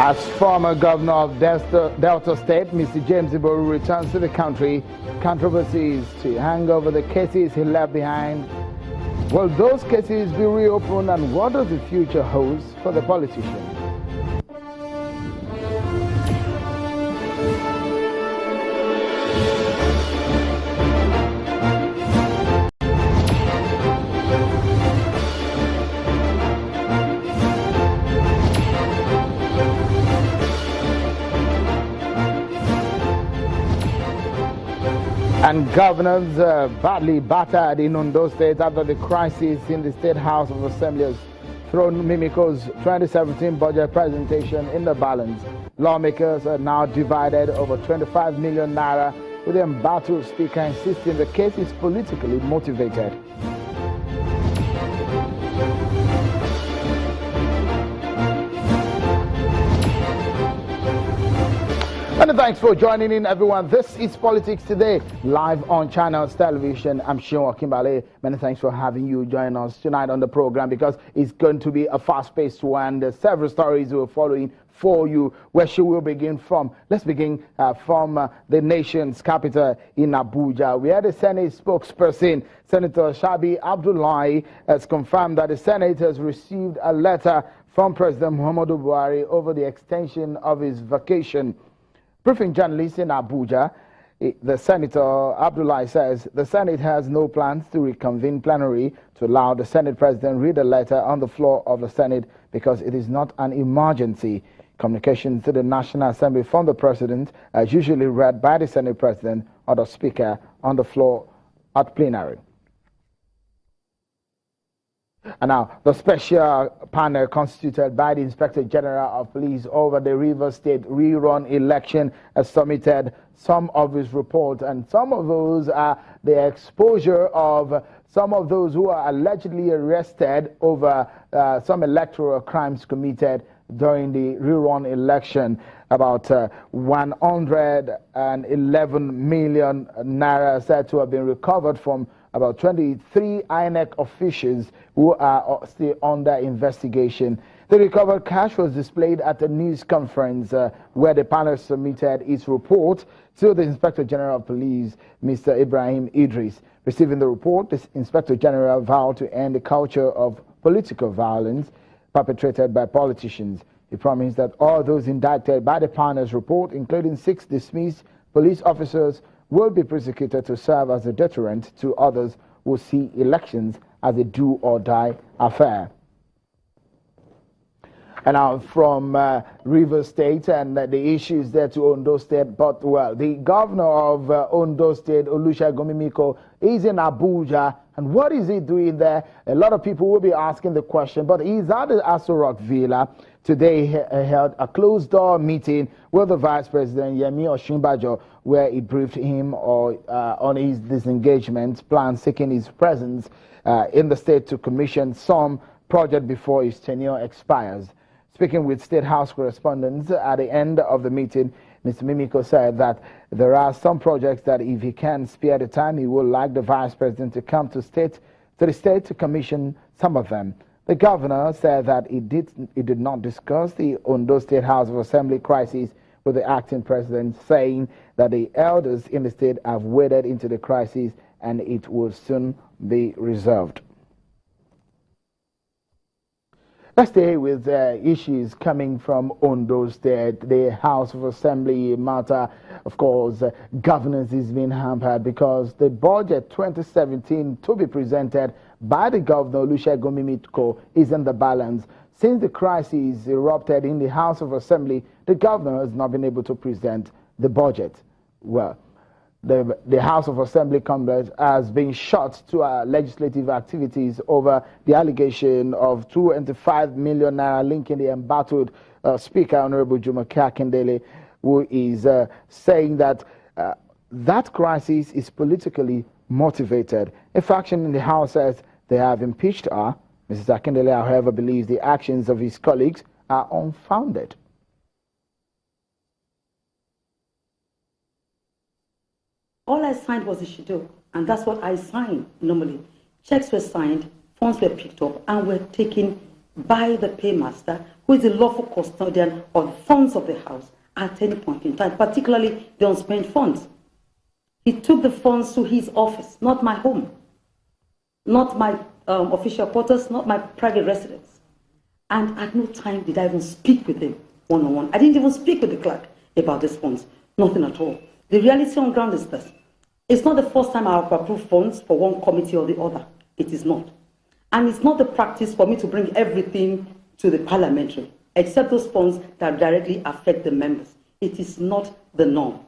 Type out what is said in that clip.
As former governor of Delta State, Mr. James Iboru returns to the country, controversies to hang over the cases he left behind. Will those cases be reopened, and what does the future hold for the politician? And governors badly battered in Ondo State after the crisis in the State House of Assembly has thrown Mimico's 2017 budget presentation in the balance. Lawmakers are now divided over 25 million naira, with the embattled speaker insisting the case is politically motivated. Many thanks for joining in, everyone. This is Politics Today, live on Channels Television. I'm Sean Kimbale. Many thanks for having you join us tonight on the program, because it's going to be a fast-paced one. There's several stories we're following for you. Where should we begin from? Let's begin from the nation's capital in Abuja, where the Senate spokesperson, Senator Shabi Abdullahi, has confirmed that the Senate has received a letter from President Muhammadu Buhari over the extension of his vacation. Briefing journalists in Abuja, the Senator Abdullahi says the Senate has no plans to reconvene plenary to allow the Senate President read the letter on the floor of the Senate because it is not an emergency. Communications to the National Assembly from the President are usually read by the Senate President or the Speaker on the floor at plenary. And now, the special panel constituted by the Inspector General of Police over the Rivers State rerun election has submitted some of his reports, and some of those are the exposure of some of those who are allegedly arrested over some electoral crimes committed during the rerun election. About 111 million naira said to have been recovered from about 23 INEC officials who are still under investigation. The recovered cash was displayed at a news conference where the panel submitted its report to the Inspector General of Police, Mr. Ibrahim Idris. Receiving the report, the Inspector General vowed to end the culture of political violence perpetrated by politicians. He promised that all those indicted by the panel's report, including 6 dismissed police officers, will be prosecuted to serve as a deterrent to others who see elections as a do-or-die affair. And now from Rivers State and the issues there to Ondo State, but well, the governor of Ondo State, Olusegun Mimiko, is in Abuja. And what is he doing there? A lot of people will be asking the question, but he's at the Aso Rock Villa. Today he held a closed-door meeting with the Vice President, Yemi Osinbajo, where he briefed him on his disengagement plan, seeking his presence in the state to commission some project before his tenure expires. Speaking with State House correspondents at the end of the meeting, Mr. Mimiko said that there are some projects that if he can spare the time, he would like the Vice President to come to the state to commission some of them. The governor said that he did not discuss the Ondo State House of Assembly crisis with the acting president, saying that the elders in the state have waded into the crisis and it will soon be resolved. Let's stay with issues coming from Ondo State. The House of Assembly matter, of course, governance is being hampered because the budget 2017 to be presented by the governor, Olusegun Mimiko, is in the balance. Since the crisis erupted in the House of Assembly, the governor has not been able to present the budget. Well, the House of Assembly complex has been shut to legislative activities over the allegation of 25 million naira linking the embattled Speaker, Honorable Jumoke Akindele, who is saying that that crisis is politically motivated. A faction in the House says they have impeached her. Mrs. Akindele, however, believes the actions of his colleagues are unfounded. All I signed was the schedule, and that's what I signed normally. Checks were signed, funds were picked up, and were taken by the paymaster, who is the lawful custodian of the funds of the house at any point in time, particularly the unspent funds. He took the funds to his office, not my home, not my official quarters, not my private residence. And at no time did I even speak with him one-on-one. I didn't even speak with the clerk about these funds, nothing at all. The reality on ground is this. It's not the first time I have approved funds for one committee or the other. It is not. And it's not the practice for me to bring everything to the parliamentary, except those funds that directly affect the members. It is not the norm.